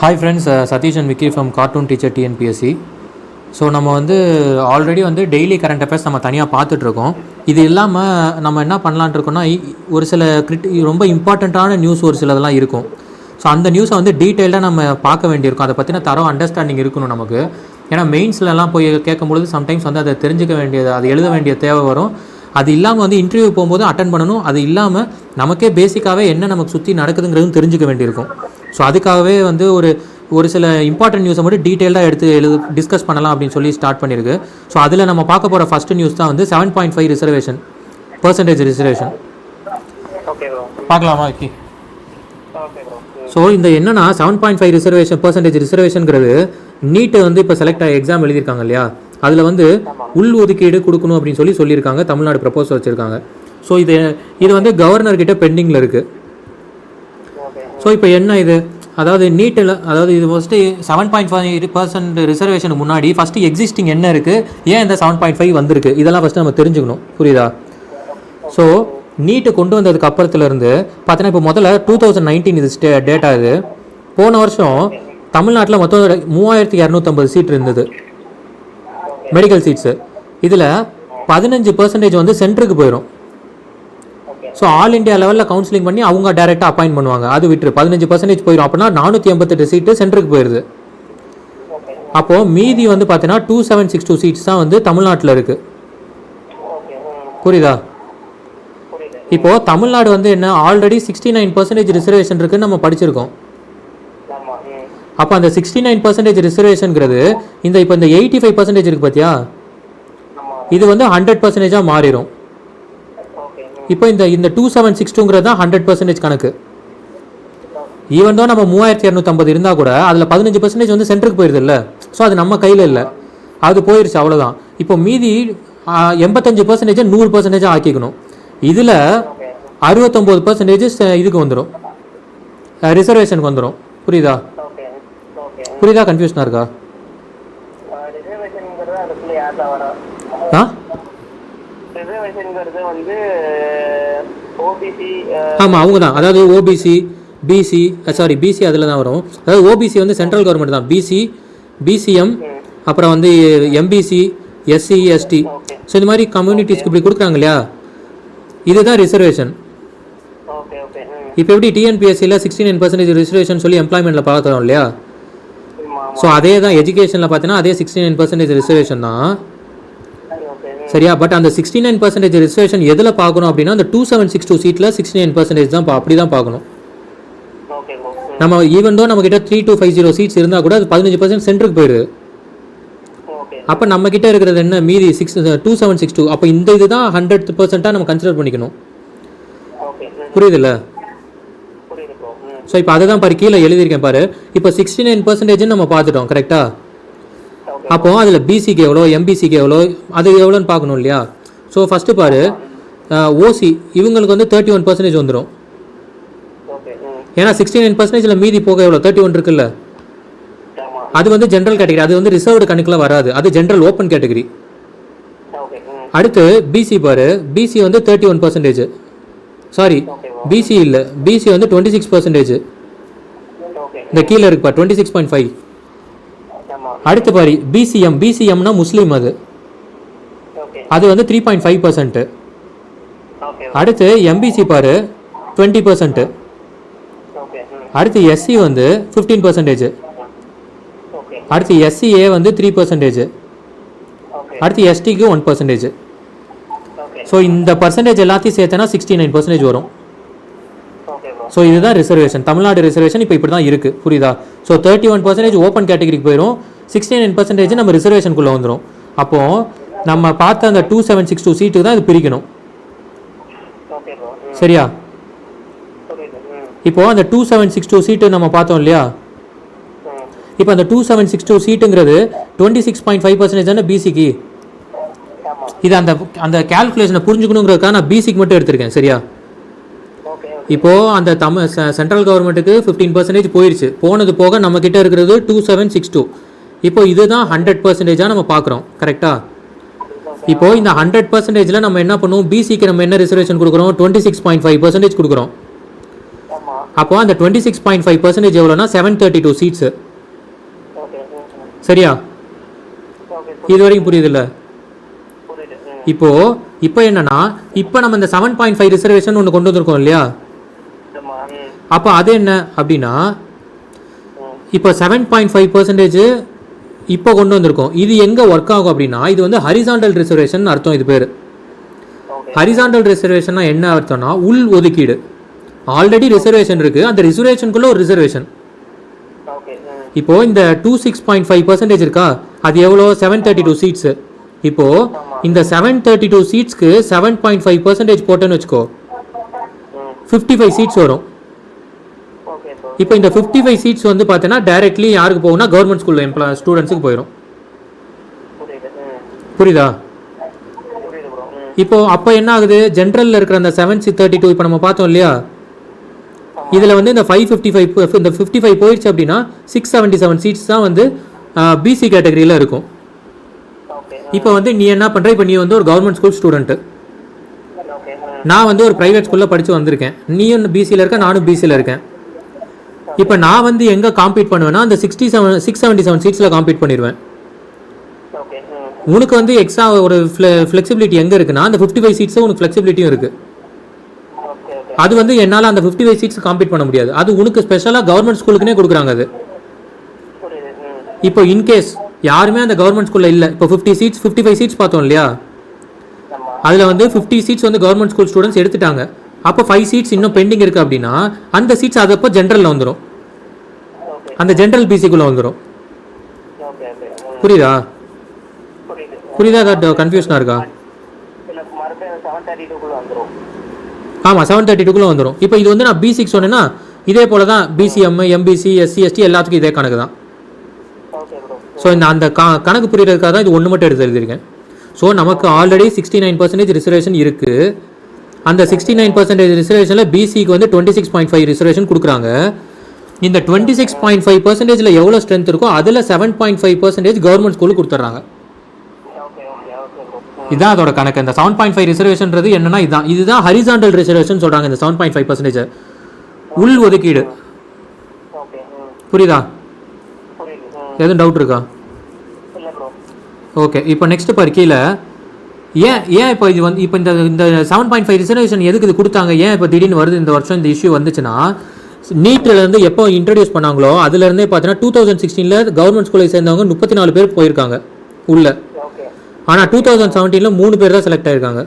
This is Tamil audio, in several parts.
Hi friends, Satish and Vicky from Cartoon Teacher TNPSC. So நம்ம ஆல்ரெடி டெய்லி கரண்ட் அஃபேர்ஸ் நம்ம தனியாக பார்த்துட்ருக்கோம். இது இல்லாமல் நம்ம என்ன பண்ணலான்ட்டு இருக்கோம்னா, ஒரு சில ரொம்ப இம்பார்ட்டண்ட்டான நியூஸ் ஒரு சிலதெல்லாம் இருக்கும். ஸோ அந்த நியூஸை டீட்டெயில்டாக நம்ம பார்க்க வேண்டியிருக்கும். அதை பற்றின தரம் அண்டர்ஸ்டாண்டிங் இருக்கணும் நமக்கு. ஏன்னா மெயின்ஸ்லலாம் போய் கேட்கும்பொழுது சம்டைம்ஸ் அதை தெரிஞ்சுக்க வேண்டியது, அது எழுத வேண்டிய தேவை வரும். அது இல்லாமல் இன்டர்வியூ போகும்போது அட்டன் பண்ணணும். அது இல்லாமல் நமக்கே பேசிக்காகவே என்ன நமக்கு சுற்றி நடக்குதுங்கிறதும் தெரிஞ்சுக்க வேண்டியிருக்கும். ஸோ அதுக்காகவே ஒரு சில இம்பார்ட்டன்ட் நியூஸை மட்டும் டீட்டெயிலாக எடுத்து டிஸ்கஸ் பண்ணலாம் அப்படின்னு சொல்லி ஸ்டார்ட் பண்ணியிருக்கு. ஸோ அதில் நம்ம பார்க்க போகிற ஃபஸ்ட்டு நியூஸ் தான் 7.5 ரிசர்வேஷன் ரிசர்வேஷன் பார்க்கலாமா ஓகே. ஸோ இந்த என்னன்னா 7.5 ரிசர்வேஷன்ங்கிறது நீட்டு இப்போ செலக்ட் ஆகி எக்ஸாம் எழுதியிருக்காங்க இல்லையா, அதில் உள் ஒதுக்கீடு கொடுக்கணும் அப்படின்னு சொல்லியிருக்காங்க. தமிழ்நாடு ப்ரப்போஸ் வச்சுருக்காங்க. ஸோ இது கவர்னர்கிட்ட பெண்டிங்கில் இருக்குது. ஸோ இப்போ என்ன இது, அதாவது நீட்டில், அதாவது இது ஃபஸ்ட்டு 7.5% ரிசர்வேஷனுக்கு முன்னாடி ஃபஸ்ட்டு எக்ஸிஸ்டிங் என்ன இருக்குது, ஏன் இந்த 7.5 வந்திருக்கு, இதெல்லாம் ஃபஸ்ட்டு நம்ம தெரிஞ்சுக்கணும். புரியுதா? ஸோ நீட்டு கொண்டு வந்ததுக்கு அப்புறத்துலேருந்து பார்த்தீங்கன்னா இப்போ முதல்ல 2019 இது டேட்டா. இது போன வருஷம் தமிழ்நாட்டில் மொத்தம் 3250 சீட் இருந்தது மெடிக்கல் சீட்ஸு. இதில் 15% சென்டருக்கு போயிடும். ஸோ ஆல் இண்டியா லெவலில் கவுன்சிலிங் பண்ணி அவங்க டேரெக்டாக அப்பாயின்ட் பண்ணுவாங்க. அது விட்டு 15% போயிடும். அப்படின்னா 488 சீட்டு சென்டருக்கு போயிடுது. அப்போது மீதி பார்த்தீங்கன்னா 2762 சீட்ஸ் தான் தமிழ்நாட்டில் இருக்குது. புரியுதா? இப்போது தமிழ்நாடு என்ன ஆல்ரெடி 69% ரிசர்வேஷன் இருக்குன்னு நம்ம படிச்சிருக்கோம். அப்போ அந்த 69% ரிசர்வேஷனுங்கிறது இப்போ இந்த 85% இருக்குது பார்த்தியா, இது 100%-ஆக மாறிடும். இப்போ இந்த 2762ங்கிறது தான் 100% கணக்கு. ஈவன் தான் நம்ம 3250 இருந்தால் கூட அதில் 15% சென்டருக்கு போயிடுது இல்லை. ஸோ அது நம்ம கையில் இல்லை, அது போயிடுச்சு, அவ்வளோதான். இப்போ மீதி 85% 100% ஆக்கிக்கணும். இதில் 69% இதுக்கு வந்துடும், ரிசர்வேஷனுக்கு வந்துடும். புரியுதா? கன்ஃபியூஷனாக இருக்கா? ஆமாம், அவங்க தான். அதாவது ஓபிசி, பிசி, பிசி அதில் தான் வரும். அதாவது ஓபிசி சென்ட்ரல் கவர்மெண்ட் தான். பிசி, பிசிஎம், அப்புறம் எம்பிசி, எஸ்சி, எஸ்டி. ஸோ இந்த மாதிரி கம்யூனிட்டிஸ்க்கு இப்படி கொடுக்குறாங்க இல்லையா, இதுதான் ரிசர்வேஷன். இப்போ எப்படி டிஎன்பிஎஸ்சியில் 69% ரிசர்வேஷன் சொல்லி எம்ப்ளாய்மெண்ட்டில் பார்க்குறோம் இல்லையா, ஸோ அதே தான் எஜுகேஷனில் பார்த்தீங்கன்னா அதே 69% ரிசர்வேஷன் தான். சரியா? பட் அந்த 69% ரிசர்வேஷன் எதில் பார்க்கணும் அப்படின்னா அந்த 2762 சீட்டில் 69% தான் அப்படி தான் பார்க்கணும். நம்ம ஈவன் தோ நம்மக்கிட்ட 3250 சீட்ஸ் இருந்தால் கூட அது 15% சென்டருக்கு போயிடுது. அப்போ நம்மக்கிட்ட இருக்கிறது என்ன, மீதி 2762. அப்போ இந்த இதுதான் 100%-ஆக நம்ம கன்சிடர் பண்ணிக்கணும். புரியுதுல்ல? ஸோ இப்போ அதை தான் பாரு கீழே எழுதியிருக்கேன் பாரு. இப்போ 69% நம்ம பார்த்துட்டோம், கரெக்டாக? அப்போது அதில் பிசிக்கு எவ்வளோ, எம்பிசிக்கு எவ்வளோ, அது எவ்வளோன்னு பார்க்கணும் இல்லையா. ஸோ ஃபஸ்ட்டு பாரு, ஓசி இவங்களுக்கு 31% வந்துடும். ஏன்னா 69%ல் மீதி போக எவ்வளோ 31 இருக்குல்ல, அது ஜென்ரல் கேட்டகரி. அது ரிசர்வ்டு கணக்கில் வராது, அது ஜென்ரல் ஓப்பன் கேட்டகரி. அடுத்து பிசி பாரு, பிசி 31%. சாரி, பிசி இல்லை, பிசி 26%. இந்த கீழே இருக்குப்பா 26.5. அடுத்து பாரு பிசிஎம், பிசிஎம்னா முஸ்லீம், அது 3.5%. அடுத்து எம்பிசி பாரு 20%. அடுத்து எஸ்சி 15%. அடுத்து எஸ்சிஏ 3%. அடுத்து எஸ்டிக்கு 1%. ஸோ இந்த பர்சன்டேஜ் எல்லாத்தையும் சேர்த்தனா 69% வரும். ஸோ இதுதான் ரிசர்வேஷன், தமிழ்நாடு ரிசர்வேஷன் இப்போ இப்படி தான் இருக்குது. புரியுதா? ஸோ 31% ஓப்பன் கேட்டகரிக்கு போயிடும், 69% நம்ம ரிசர்வேஷனுக்குள்ளே வந்துடும். அப்போது நம்ம பார்த்த அந்த 2762 சீட்டு தான் இது பிரிக்கணும். சரியா? இப்போது அந்த 2762 சீட்டு நம்ம பார்த்தோம் இல்லையா, இப்போ அந்த 2762 சீட்டுங்கிறது 26.5% தானே பிசிக்கு. இது அந்த கேல்குலேஷனை புரிஞ்சுக்கணுங்கிறதுக்காக நான் பிசிக்கு மட்டும் எடுத்திருக்கேன். சரியா? இப்போது அந்த சென்ட்ரல் கவர்மெண்ட்டுக்கு 15% போயிடுச்சு. போனது போக நம்மக்கிட்ட இருக்கிறது 2762. இப்போ இதுதான் 100%-ஆக நம்ம பார்க்குறோம், கரெக்டாக? இப்போது இந்த 100%-ல் நம்ம என்ன பண்ணுவோம், பிசிக்கு நம்ம என்ன ரிசர்வேஷன் கொடுக்குறோம், 26.5% கொடுக்குறோம். அப்போ அந்த 26.5% எவ்வளோனா 732 சீட்ஸு. சரியா? இது வரைக்கும் புரியுதுல்ல? இப்போ என்னன்னா இப்போ நம்ம இந்த 7.5 ரிசர்வேஷன் ஒன்று கொண்டு வந்திருக்கோம் இல்லையா? அப்போ அது என்ன அப்படின்னா இப்போ 7.5% இப்போ கொண்டு வந்திருக்கோம். இது எங்கே ஒர்க் ஆகும் அப்படின்னா இது வந்து ஹரிசாண்டல் ரிசர்வேஷன் அர்த்தம். இது பேர் ஹரிசாண்டல் ரிசர்வேஷன்னா என்ன அர்த்தம்னா உள் ஒதுக்கீடு. ஆல்ரெடி ரிசர்வேஷன் இருக்குது, அந்த ரிசர்வேஷனுக்குள்ளே ஒரு ரிசர்வேஷன். இப்போது இந்த 26.5% இருக்கா, அது எவ்வளோ 732 சீட்ஸு. இப்போது இந்த 732 சீட்ஸ்க்கு 7.5% போட்டேன்னு வச்சுக்கோ, 55 சீட்ஸ் வரும். இப்போ இந்த 55 சீட்ஸ் வந்து பார்த்தீங்கன்னா டைரக்ட்லி யாருக்கு போகும்னா கவர்மெண்ட் ஸ்கூல் ஸ்டூடெண்ட்ஸுக்கு போயிடும். புரியுதா? இப்போ அப்போ என்ன ஆகுது, ஜென்ரலில் இருக்கிற அந்த 732 இப்போ நம்ம பார்த்தோம் இல்லையா, இதில் வந்து இந்த 555 இந்த 55 போயிடுச்சு அப்படின்னா 677 சீட்ஸ் தான் வந்து பிசி கேட்டகரியில் இருக்கும். இப்போ வந்து நீ என்ன பண்ணுற, இப்போ நீ வந்து ஒரு கவர்மெண்ட் ஸ்கூல் ஸ்டூடெண்ட்டு, நான் வந்து ஒரு ப்ரைவேட் ஸ்கூலில் படித்து வந்திருக்கேன், நீயும் பிசியில் இருக்க, நானும் பிசியில் இருக்கேன். இப்போ நான் வந்து எங்கே காம்பீட் பண்ணுவேன்னா அந்த 677 சீட்ஸில் காம்பீட் பண்ணிடுவேன். உனக்கு வந்து எக்ஸ்ட்ரா ஒரு ஃப்ளெக்சிபிலிட்டி எங்கே இருக்குன்னா அந்த 55 சீட்ஸும் உனக்கு ஃப்ளெக்சிபிலிட்டியும் இருக்குது. அது வந்து என்னால் அந்த 55 சீட்ஸ் காம்பீட் பண்ண முடியாது, அது உனக்கு ஸ்பெஷலாக கவர்மெண்ட் ஸ்கூலுக்குனே கொடுக்குறாங்க. அது இப்போ இன்கேஸ் யாருமே அந்த கவர்மெண்ட் ஸ்கூலில் இல்லை, இப்போ 55 சீட்ஸ் பார்த்தோம் இல்லையா, அதில் வந்து 50 சீட்ஸ் வந்து கவர்மெண்ட் ஸ்கூல் ஸ்டூடெண்ட்ஸ் எடுத்துட்டாங்க. அப்போ 5 சீட்ஸ் இன்னும் பெண்டிங் இருக்குது அப்படின்னா அந்த சீட்ஸ் அது அப்போ ஜென்ரலில் வந்துடும், அந்த ஜென்ரல் பிசிக்குள்ளே வந்துடும். புரியுதா? புரியுதா? கன்ஃபியூஷனாக இருக்கா? ஆமாம், 732 வந்துடும். இப்போ இது வந்து நான் B6 சொன்னேன்னா இதே போல தான் பிசிஎம், எம்பிசி, எஸ்சி, எஸ்டி எல்லாத்துக்கும் இதே கணக்கு தான். ஸோ இந்த அந்த கணக்கு புரியுறதுக்காக தான் இது ஒன்று மட்டும் எடுத்து எழுதியிருக்கேன். ஸோ நமக்கு ஆல்ரெடி 69% ரிசர்வேஷன் இருக்குது. அந்த 69% ரிசர்வேஷனில் பிசிக்கு வந்து 26.5 ரிசர்வேஷன் கொடுக்குறாங்க. இந்த 26.5%ல் எவ்வளோ ஸ்ட்ரென்த் இருக்கோ அதில் 7.5% கவர்மெண்ட் ஸ்கூலுக்கு கொடுத்துட்றாங்க. இதுதான் அதோட கணக்கு. இந்த 7.5 ரிசர்வேஷன்றது என்னன்னா இதுதான் ஹரிசாண்டல் ரிசர்வேஷன் சொல்கிறாங்க. இந்த 7.5% உள் ஒதுக்கீடு. புரியுதா? எதுவும் டவுட் இருக்கா? ஓகே, இப்போ நெக்ஸ்ட் பாரு கீழே ஏன் இப்போ இது வந்து இப்போ இந்த 7.5 ரிசர்வேஷன் எதுக்கு இது கொடுத்தாங்க, ஏன் இப்போ திடீர்னு வருது இந்த வருஷம் இந்த இஷ்யூ வந்துச்சுன்னா, நீட்லேருந்து எப்போ இன்ட்ரடியூஸ் பண்ணாங்களோ அதுலேருந்தே பார்த்தீங்கன்னா 2016 கவர்மெண்ட் ஸ்கூலை சேர்ந்தவங்க 34 பேர் போயிருக்காங்க உள்ள. ஆனால் 2017 3 பேர் தான் செலக்ட் ஆகிருக்காங்க,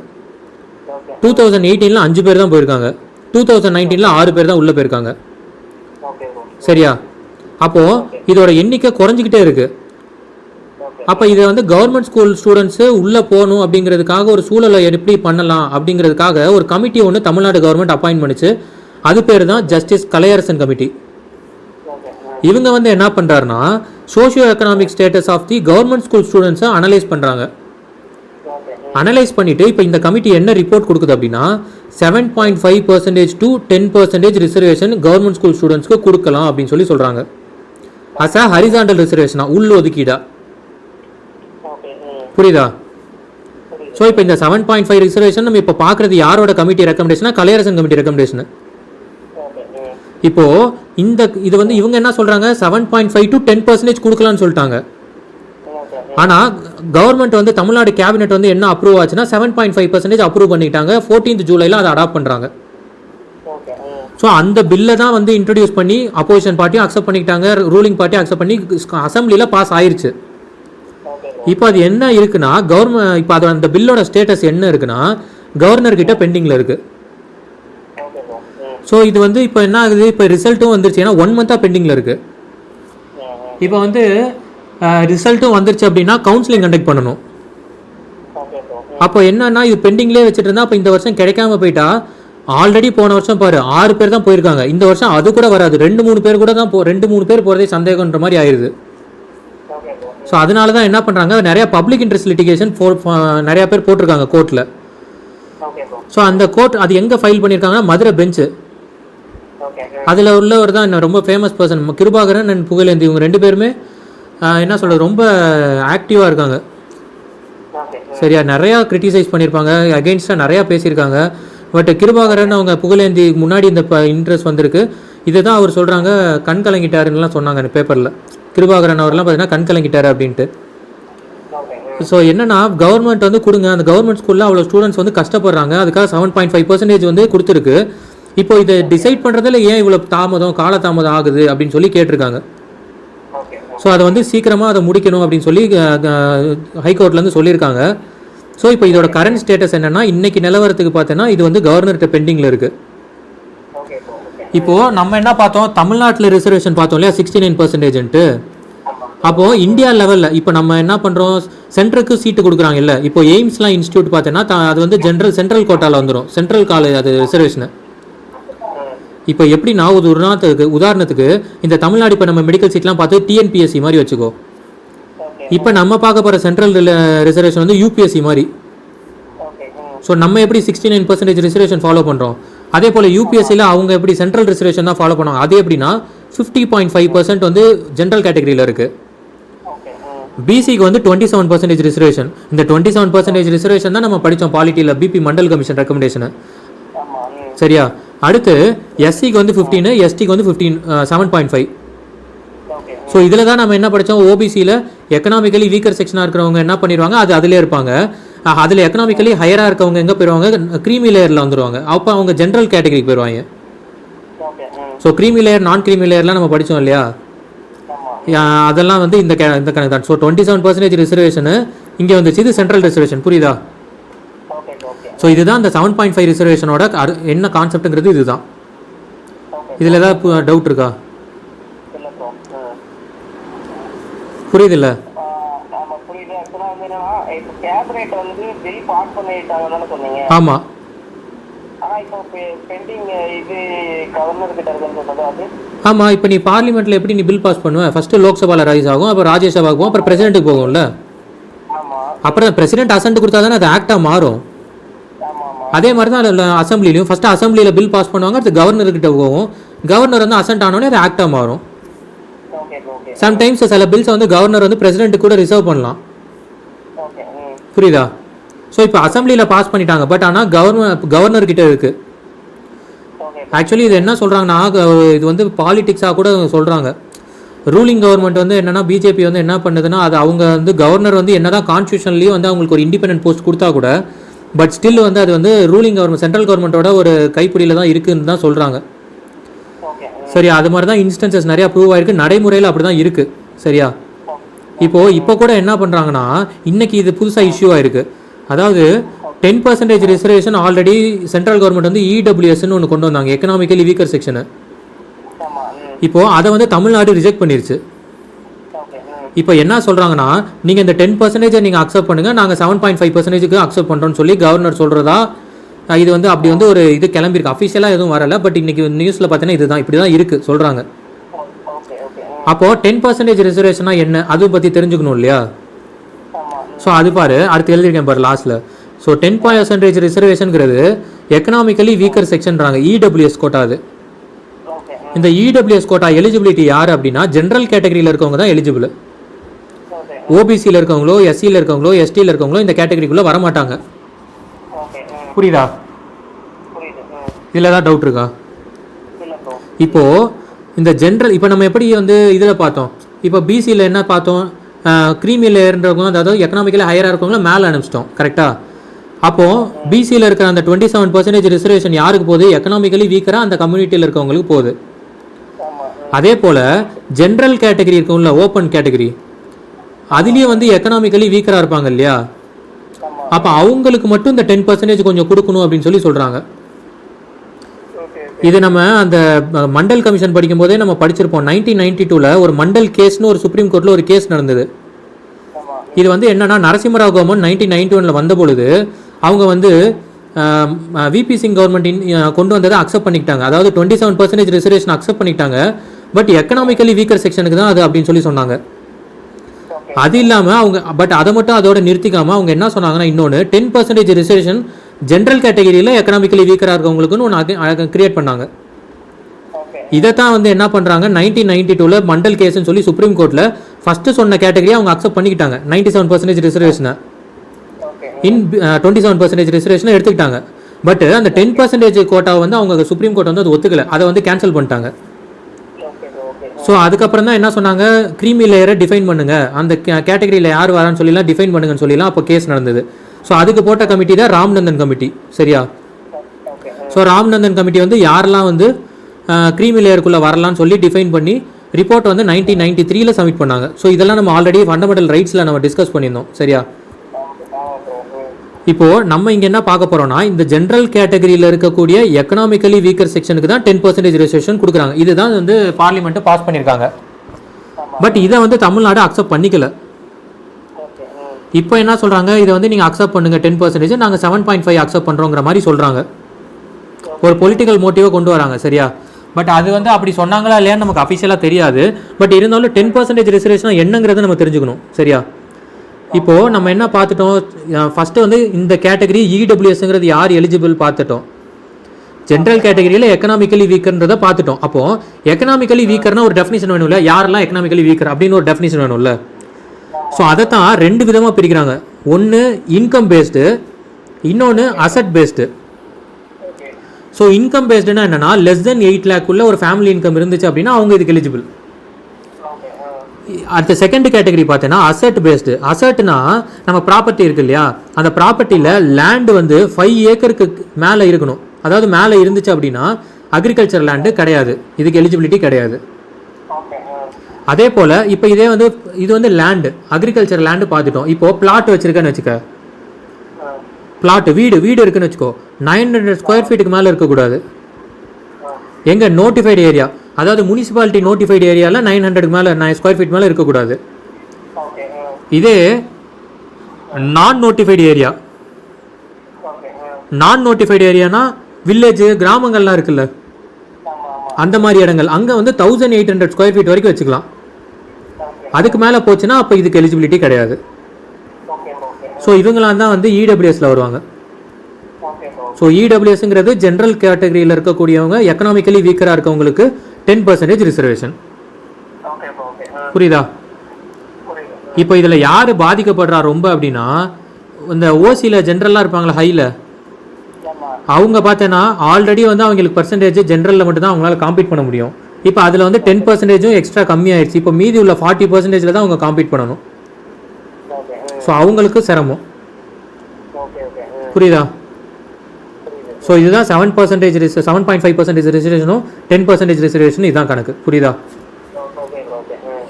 2018 5 பேர் தான் போயிருக்காங்க, 2019 6 பேர் தான் உள்ளே போயிருக்காங்க. சரியா? அப்போது இதோட எண்ணிக்கை குறைஞ்சிக்கிட்டே இருக்குது. அப்போ இதை வந்து கவர்மெண்ட் ஸ்கூல் ஸ்டூடெண்ட்ஸு உள்ளே போகணும் அப்படிங்கிறதுக்காக ஒரு சூழலை எப்படி பண்ணலாம் அப்படிங்கிறதுக்காக ஒரு கமிட்டி ஒன்று தமிழ்நாடு கவர்மெண்ட் அப்பாயின்ட் பண்ணிச்சு. அது பேர் தான் ஜஸ்டிஸ் கலையரசன் கமிட்டி. இவங்க வந்து என்ன பண்ணுறாருன்னா socio economic status of the government school ஸ்டூடெண்ட்ஸை அனலைஸ் பண்ணுறாங்க. அனலைஸ் பண்ணிவிட்டு இப்போ இந்த கமிட்டி என்ன ரிப்போர்ட் கொடுக்குது அப்படின்னா 7.5% to 10% ரிசர்வேஷன் கவர்மெண்ட் ஸ்கூல் ஸ்டூடெண்ட்ஸ்க்கு கொடுக்கலாம் அப்படின்னு சொல்லி சொல்கிறாங்க. அஸ் அ ஹரிசாண்டல் ரிசர்வேஷனா, உள் ஒதுக்கீடா. புரியுதா? ஸோ இப்போ இந்த 7.5 ரிசர்வேஷன் நம்ம இப்போ பார்க்குறது யாரோட கமிட்டி ரெக்கமெண்டேஷனா, கலையரசன் கமிட்டி ரெக்கமெண்டேஷன். இப்போது இது வந்து இவங்க என்ன சொல்கிறாங்க, 7.5 to 10% கொடுக்கலான்னு சொல்லிட்டாங்க. ஆனால் கவர்மெண்ட் வந்து தமிழ்நாடு கேபினெட் வந்து என்ன அப்ரூவ் ஆச்சுன்னா 7.5% அப்ரூவ் பண்ணிட்டாங்க. 14th ஜூலையில் அதை அடாப்ட் பண்ணுறாங்க. ஸோ அந்த பில்லை தான் வந்து இன்ட்ரடியூஸ் பண்ணி அப்போசிஷன் பார்ட்டியும் அக்செப்ட் பண்ணிக்கிட்டாங்க, ரூலிங் பார்ட்டியும் அக்செப்ட் பண்ணி அசம்பிளியில் பாஸ் ஆயிடுச்சு. இப்போ அது என்ன இருக்குன்னா இப்போ அது அந்த பில்லோட ஸ்டேட்டஸ் என்ன இருக்குன்னா கவர்னர்கிட்ட பெண்டிங்கில் இருக்குது. ஸோ இது வந்து இப்போ என்ன ஆகுது, இப்போ ரிசல்ட்டும் வந்துருச்சு, ஏன்னா 1 month பெண்டிங்கில் இருக்குது. இப்போ வந்து ரிசல்ட்டும் வந்துருச்சு அப்படின்னா கவுன்சிலிங் கண்டக்ட் பண்ணணும். அப்போ என்னன்னா இது பெண்டிங்லேயே வச்சுட்டு இருந்தால் அப்போ இந்த வருஷம் கிடைக்காம போயிட்டா, ஆல்ரெடி போன வருஷம் பாரு 6 பேர் தான் போயிருக்காங்க, இந்த வருஷம் அது கூட வராது, 2-3 பேர் கூட தான் 2-3 பேர் போகிறதே சந்தேகன்ற மாதிரி ஆயிடுது. ஸோ அதனால தான் என்ன பண்ணுறாங்க, நிறையா பப்ளிக் இன்ட்ரெஸ்ட் லிட்டிகேஷன் நிறையா பேர் போட்டிருக்காங்க கோர்ட்டில். ஸோ அந்த கோர்ட் அது எங்கே ஃபைல் பண்ணியிருக்காங்கன்னா மதுரை பெஞ்சு. அதில் உள்ளவர் தான் ரொம்ப famous person Kirubakaran and Pugazhendhi. இவங்க 2 பேருமே என்ன சொல்கிறது ரொம்ப ஆக்டிவாக இருக்காங்க. சரியா? நிறையா கிரிட்டிசைஸ் பண்ணியிருப்பாங்க, அகெயின்ஸ்டாக நிறையா பேசியிருக்காங்க. பட் கிருபாகரன் அவங்க புகழேந்தி முன்னாடி இந்த இன்ட்ரெஸ்ட் வந்திருக்கு. இதுதான் அவர் சொல்கிறாங்க கண் கலங்கிட்டாருன்னுலாம் சொன்னாங்க அந்த பேப்பரில். கிருபாகரன் அவர்லாம் பார்த்தீங்கன்னா கண் கலங்கிட்டாரு அப்படின்ட்டு. ஸோ என்னன்னா கவர்மெண்ட் வந்து கொடுங்க, அந்த கவர்மெண்ட் ஸ்கூலில் அவ்வளோ ஸ்டூடெண்ட்ஸ் வந்து கஷ்டப்படுறாங்க, அதுக்காக 7.5% வந்து கொடுத்துருக்கு. இப்போ இதை டிசைட் பண்ணுறதுல ஏன் இவ்வளோ காலதாமதம் ஆகுது அப்படின்னு சொல்லி கேட்டிருக்காங்க. ஸோ அதை வந்து சீக்கிரமாக அதை முடிக்கணும் அப்படின்னு சொல்லி ஹைகோர்ட்லேருந்து சொல்லியிருக்காங்க. ஸோ இப்போ இதோட கரண்ட் ஸ்டேட்டஸ் என்னென்னா இன்றைக்கி நிலவரத்துக்கு பார்த்தோன்னா இது வந்து கவர்னர்கிட்ட பெண்டிங்கில் இருக்குது. இப்போது நம்ம என்ன பார்த்தோம், தமிழ்நாட்டில் ரிசர்வேஷன் பார்த்தோம் இல்லையா 69%. அப்போது இந்தியா லெவலில் இப்போ நம்ம என்ன பண்ணுறோம், சென்ட்ருக்கு சீட்டு கொடுக்குறாங்க இல்லை. இப்போ எய்ம்ஸ்லாம் இன்ஸ்டியூட் பார்த்தோன்னா அது வந்து சென்ட்ரல் கோட்டாவில் வந்துடும், சென்ட்ரல் காலேஜ் அது ரிசர்வேஷனு. இப்போ எப்படி நான் உதாரணத்துக்கு இந்த தமிழ்நாடு இப்போ நம்ம மெடிக்கல் சீட்லாம் பார்த்து டிஎன்பிஎஸ்சி மாதிரி வச்சுக்கோ. இப்போ நம்ம பார்க்க போகிற சென்ட்ரல் ரிசர்வேஷன் வந்து யூபிஎஸ்சி மாதிரி. ஸோ நம்ம எப்படி 69% ரிசர்வேஷன் ஃபாலோ பண்ணுறோம், அதே போல் யூபிஎஸ்சியில் அவங்க எப்படி சென்ட்ரல் ரிசர்வேஷன் தான் ஃபாலோ பண்ணுவாங்க. அதே எப்படின்னா 50.5% வந்து ஜென்ரல் கேட்டகரியில் இருக்குது. பிசிக்கு வந்து 27% ரிசர்வேஷன். இந்த 27% ரிசர்வேஷன் தான் நம்ம படித்தோம் பாலிட்டியில் பிபி மண்டல் கமிஷன் ரெக்கமெண்டேஷனு. சரியா? அடுத்து எஸ்சிக்கு வந்து 15, எஸ்டிக்கு வந்து 7.5. ஸோ இதில் தான் நம்ம என்ன படித்தோம், ஓபிசியில் எக்கனாமிக்கலி வீக்கர் செக்ஷனாக இருக்கிறவங்க என்ன பண்ணிடுவாங்க, அது அதிலே இருப்பாங்க. அதில் எக்கனாமிக்கலி ஹையராக இருக்கவங்க எங்கே போயிடுவாங்க, க்ரீமி லேயரில் வந்துடுவாங்க. அப்போ அவங்க ஜென்ரல் கேட்டகரிக்கு போயிடுவாங்க. ஸோ க்ரீமி லேயர் நான் க்ரீமி லேயர்லாம் நம்ம படித்தோம் இல்லையா, அதெல்லாம் வந்து இந்த கணக்கு தான். ஸோ 27% ரிசர்வேஷனு இங்கே வந்துச்சு, இது சென்ட்ரல் ரிசர்வேஷன். புரியுதா? ஸோ இதுதான் இந்த 7.5 ரிசர்வேஷனோட என்ன கான்செப்ட்டுங்கிறது இதுதான். இதில் ஏதாவது டவுட் இருக்கா? புரியுதில்ல? ஆமாம். ஆமாம், இப்போ நீ பார்லிமெண்ட்டில் எப்படி நீ பில் பாஸ் பண்ணுவேன், ஃபஸ்ட்டு லோக்சபாவில் ரைஸ் ஆகும், அப்புறம் ராஜ்யசபாவுக்கு போகும், அப்புறம் பிரசிடென்ட்டுக்கு போகும்ல. அப்புறம் பிரசிடென்ட் அசன்ட் கொடுத்தா தானே அது ஆக்டாக மாறும். அதே மாதிரி தான் அசம்பிளிலையும் ஃபஸ்ட்டு அசம்பிளியில் பில் பாஸ் பண்ணுவாங்க, அடுத்து கவர்னர்கிட்ட போகும், கவர்னர் வந்து அசன்ட் ஆனோடனே அது ஆக்டாக மாறும். சம்டைம்ஸ் சில பில்ஸை வந்து கவர்னர் வந்து பிரசிடென்ட் கூட ரிசர்வ் பண்ணலாம். புரியுதா? ஸோ இப்போ அசம்பிளியில் பாஸ் பண்ணிட்டாங்க, பட் ஆனால் கவர்னர்கிட்ட இருக்குது. ஆக்சுவலி இது என்ன சொல்கிறாங்கன்னா, இது வந்து பாலிடிக்ஸாக கூட சொல்கிறாங்க. ரூலிங் கவர்மெண்ட் வந்து என்னென்னா பிஜேபி வந்து என்ன பண்ணுதுன்னா, அது அவங்க வந்து கவர்னர் வந்து என்ன தான் கான்ஸ்டியூஷன்லேயும் வந்து அவங்களுக்கு ஒரு இண்டிபெண்டன்ட் போஸ்ட் கொடுத்தா கூட, பட் ஸ்டில் வந்து அது வந்து ரூலிங் கவர்மெண்ட் சென்ட்ரல் கவர்மெண்ட்டோட ஒரு கைப்பிடியில் தான் இருக்குதுன்னு தான் சொல்கிறாங்க. சரியா? அது மாதிரி தான் இன்ஸ்டன்சஸ் நிறையா ப்ரூவ் ஆயிருக்கு, நடைமுறையில் அப்படி தான் இருக்குது. சரியா? இப்போ கூட என்ன பண்ணுறாங்கன்னா, இன்றைக்கி இது புதுசாக இஷ்யூ ஆயிருக்கு. அதாவது 10% ரிசர்வேஷன் ஆல்ரெடி சென்ட்ரல் கவர்மெண்ட் வந்து இடபிள்யூஎஸ்ன்னு ஒன்று கொண்டு வந்தாங்க, எக்கனாமிக்கலி வீக்கர் செக்ஷனு. இப்போது அதை வந்து தமிழ்நாடு ரிஜெக்ட் பண்ணிருச்சு. இப்போ என்ன சொல்கிறாங்கன்னா, நீங்கள் இந்த 10% நீங்கள் அக்செப்ட் பண்ணுங்கள், நாங்கள் 7.5% அக்செப்ட் பண்ணுறோன்னு சொல்லி கவர்னர் சொல்கிறதா. இது வந்து அப்படி வந்து ஒரு இது கிளம்பியிருக்கு, அஃபிஷியலாக எதுவும் வரலை, பட் இன்றைக்கி நியூஸில் பார்த்தீங்கன்னா இதுதான் இப்படி தான் இருக்குது சொல்கிறாங்க. அப்போது 10% ரிசர்வேஷனாக என்ன, அதை பற்றி தெரிஞ்சுக்கணும் இல்லையா? ஸோ அது பாரு, அடுத்து எழுதியிருக்கேன் பாரு லாஸ்ட்டில். ஸோ 10% ரிசர்வேஷனுங்கிறது எக்கனாமிக்கலி வீக்கர் செக்ஷன்றாங்க, இடபிள்யூஎஸ் கோட்டா. அது இந்த இடபிள்யூஎஸ் கோட்டா எலிஜிபிலிட்டி யார் அப்படின்னா ஜென்ரல் கேட்டகரியில் இருக்கவங்க தான் எலிஜிபிள். ஓபிசியில் இருக்கவங்களோ, எஸ்சியில் இருக்கவங்களோ, எஸ்டியில் இருக்கவங்களோ இந்த கேட்டகரிக்குள்ளே வரமாட்டாங்க. புரியுதா? இதில் ஏதாவது டவுட் இருக்கா? இப்போது இந்த ஜென்ரல் இப்போ நம்ம எப்படி வந்து இதில் பார்த்தோம், இப்போ பிசியில் என்ன பார்த்தோம், க்ரீமி லேயர்ன்றவங்க, அதாவது எக்கனாமிக்கலி ஹையராக இருக்கவங்கள மேலே அனுப்பிச்சிட்டோம். கரெக்டாக? அப்போது பிசியில் இருக்கிற அந்த 27% ரிசர்வேஷன் யாருக்கு போகுது, எக்கனாமிக்கலி வீக்கராக அந்த கம்யூனிட்டியில் இருக்கவங்களுக்கு போகுது. அதே போல் ஜென்ரல் கேட்டகரி இருக்கும்ல, ஓப்பன் கேட்டகரி, அதுலேயும் வந்து எக்கனாமிக்கலி வீக்கராக இருப்பாங்க இல்லையா, அப்போ அவங்களுக்கு மட்டும் இந்த 10% கொஞ்சம் கொடுக்கணும் அப்படின்னு சொல்லி சொல்கிறாங்க. இது நம்ம அந்த மண்டல் கமிஷன் படிக்கும் போதே நம்ம படிச்சிருப்போம். 1992 ஒரு மண்டல் கேஸ்னு ஒரு சுப்ரீம் கோர்ட்டில் ஒரு கேஸ் நடந்தது. இது வந்து என்னன்னா, நரசிம்மராவ் கவர்மெண்ட் 1991 வந்த பொழுது அவங்க வந்து விபி சிங் கவர்மெண்ட் கொண்டு வந்ததை அக்செப்ட் பண்ணிக்கிட்டாங்க. அதாவது 27% ரிசர்வேஷன் அக்செப்ட் பண்ணிக்கிட்டாங்க, பட் எக்கனாமிக்கலி வீக்கர் செக்ஷனுக்கு தான் அது அப்படின்னு சொல்லி சொன்னாங்க. அது இல்லாமல் அவங்க பட் அதை மட்டும் அதோட நிறுத்திக்காமல் அவங்க என்ன சொன்னாங்கன்னா, இன்னொன்று 10% ரிசர்வேஷன் ஜென்ரல் கேட்டகரியில் எக்கனாமிக்கலி வீக்கராக இருக்கவங்களுக்குன்னு ஒன்று கிரியேட் பண்ணாங்க. இதைத்தான் வந்து என்ன பண்ணுறாங்க, 1992 மண்டல் கேஸ்ன்னு சொல்லி சுப்ரீம் கோர்ட்டில் ஃபஸ்ட்டு சொன்ன கேட்டகரியை அவங்க அக்செப்ட் பண்ணிக்கிட்டாங்க. 97% ரிசர்வேஷனை 27% ரிசர்வேஷனை எடுத்துக்கிட்டாங்க. பட் அந்த 10% கோட்டாவை வந்து அவங்க சுப்ரீம் கோர்ட் வந்து அது ஒத்துக்கலை, அதை வந்து கேன்சல் பண்ணிட்டாங்க. ஸோ அதுக்கப்புறம் தான் என்ன சொன்னாங்க, க்ரீமி லேயரை டிஃபைன் பண்ணுங்க, அந்த கேட்டகரியில் யார் வரான்னு சொல்லிலாம் டிஃபைன் பண்ணுங்கன்னு சொல்லிலாம் அப்போ கேஸ் நடந்தது. ஸோ அதுக்கு போட்ட கமிட்டி தான் ராம்நந்தன் கமிட்டி. சரியா? ஸோ ராம்நந்தன் கமிட்டி வந்து யாரெல்லாம் வந்து க்ரீமி லேயருக்குள்ளே வரலான்னு சொல்லி டிஃபைன் பண்ணி ரிப்போர்ட் வந்து 1993 சப்மிட் பண்ணாங்க. ஸோ இதெல்லாம் நம்ம ஆல்ரெடி ஃபண்டமெண்டல் ரைட்ஸில் நம்ம டிஸ்கஸ் பண்ணியிருந்தோம். சரியா? இப்போது நம்ம இங்கே என்ன பார்க்க போகிறோம்னா, இந்த ஜென்ரல் கேட்டகரியில் இருக்கக்கூடிய எக்கனாமிக்கலி வீக்கர் செக்ஷனுக்கு தான் 10% ரிசர்வேஷன் கொடுக்குறாங்க. இதுதான் வந்து பார்லிமெண்ட்டு பாஸ் பண்ணியிருக்காங்க. பட் இதை வந்து தமிழ்நாடு அக்செப்ட் பண்ணிக்கல. இப்போ என்ன சொல்கிறாங்க, இதை வந்து நீங்கள் அக்செப்ட் பண்ணுங்கள் 10%, நாங்கள் 7.5 அக்செப்ட் பண்ணுறோங்கிற மாதிரி சொல்கிறாங்க. ஒரு பொலிட்டிக்கல் மோட்டிவை கொண்டு வராங்க. சரியா? பட் அது வந்து அப்படி சொன்னாங்களா இல்லையான்னு நமக்கு அஃபிஷியலாக தெரியாது. பட் இருந்தாலும் 10% ரிசர்வேஷன் என்னங்கிறத நம்ம தெரிஞ்சுக்கணும். சரியா? இப்போது நம்ம என்ன பார்த்துட்டோம், ஃபஸ்ட்டு வந்து இந்த கேட்டகரி இடபிள்யூஎஸ்ங்கிறது யார் எலிஜிபிள் பார்த்துட்டோம். ஜென்ரல் கேட்டகரியில் எக்கனாமிக்கலி வீக்கர்ன்றதை பார்த்துட்டோம். அப்போது எக்கனாமிக்கலி வீக்கர்னா ஒரு டெஃபினிஷன் வேணும்ல, யாரெல்லாம் எக்கனாமிக்கலி வீக்கர் அப்படின்னு ஒரு டெஃபினிஷன் வேணும்ல. ஸோ அதை தான் 2 விதமாக பிரிக்கிறாங்க. ஒன்று இன்கம் பேஸ்டு, இன்னொன்று அசட் பேஸ்டு. ஸோ இன்கம் பேஸ்டுனா என்னென்னா, லெஸ் தென் 8 lakh ஒரு ஃபேமிலி இன்கம் இருந்துச்சு அப்படின்னா அவங்க இதுக்கு எலிஜிபிள். அடுத்த செகண்ட் கேட்டகரி பார்த்தீங்கன்னா அசட் பேஸ்டு. அசட்னா நம்ம ப்ராப்பர்ட்டி இருக்கு இல்லையா, அந்த ப்ராப்பர்ட்டியில் லேண்டு வந்து 5 ஏக்கருக்கு மேலே இருக்கணும். அதாவது மேலே இருந்துச்சு அப்படின்னா அக்ரிகல்ச்சர் லேண்டு கிடையாது, இதுக்கு எலிஜிபிலிட்டி கிடையாது. அதே போல் இப்போ இதே வந்து இது வந்து லேண்டு, அக்ரிகல்ச்சர் லேண்டு பார்த்துட்டோம். இப்போது பிளாட் வச்சுருக்கேன்னு வச்சுக்க, பிளாட் வீடு இருக்குன்னு வச்சுக்கோ, 900 ஸ்கொயர் ஃபீட்டுக்கு மேலே இருக்கக்கூடாது. எங்கே நோட்டிஃபைடு ஏரியா, அதாவது முனிசிபாலிட்டி நோட்டிஃபைடு ஏரியாவில் 900க்கு மேலே 9 ஸ்கொயர் ஃபீட் மேலே இருக்கக்கூடாது. இதே நான் நோட்டிஃபைடு ஏரியா, நான் நோட்டிஃபைடு ஏரியானா வில்லேஜ் கிராமங்கள்லாம் இருக்குல்ல, அந்த மாதிரி இடங்கள் அங்கே வந்து 1800 ஸ்கொயர் ஃபீட் வரைக்கும் வச்சுக்கலாம். அதுக்கு மேலே போச்சுன்னா அப்போ இதுக்கு எலிஜிபிலிட்டி கிடையாது. ஸோ இவங்களாம் தான் வந்து இடபிள்யூஎஸில் வருவாங்க. ஸோ இடபிள்யூஎஸ்ங்கிறது ஜென்ரல் கேட்டகரியில் இருக்கக்கூடியவங்க, எக்கனாமிக்கலி வீக்கராக இருக்கவங்களுக்கு 10% ரிசர்வேஷன். புரியுதா? இப்போ இதில் யார் பாதிக்கப்படுறா ரொம்ப அப்படின்னா, இந்த ஓசியில் ஜென்ரலாக இருப்பாங்களா ஹையில், அவங்க பார்த்தேன்னா ஆல்ரெடி வந்து அவங்களுக்கு பர்சன்டேஜ் ஜென்ரலில் மட்டும்தான் அவங்களால காம்பீட் பண்ண முடியும். இப்போ அதில் வந்து 10% எக்ஸ்ட்ரா கம்மியாயிடுச்சு. இப்போ மீதி உள்ள 40% தான் அவங்க காம்பீட் பண்ணணும். ஸோ அவங்களுக்கு சிரமம். புரியுதா? ஸோ இதுதான் 7.5% ரிசர்வேஷனும் 10% ரிசர்வேஷனும் இதுதான் கணக்கு. புரியுதா?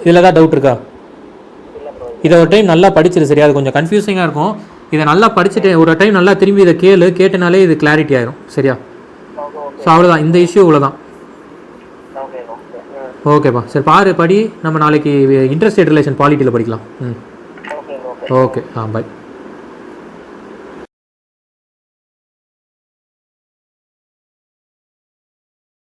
இதில் தான் டவுட் இருக்கா? இதை ஒரு டைம் நல்லா படிச்சிரு. சரியா? அது கொஞ்சம் கன்ஃபியூசிங்காக இருக்கும். இதை நல்லா படிச்சுட்டு ஒரு டைம் நல்லா திரும்பி இதை கேட்டனாலே இது கிளாரிட்டி ஆயிரும். சரியா? ஸோ அவ்வளோதான், இந்த இஷ்யூ இவ்வளோதான். ஓகேப்பா, சரி பாரு படி. நம்ம நாளைக்கு இன்டர்ஸ்டேட் ரிலேஷன் பாலிட்டியில் படிக்கலாம். Okay, by.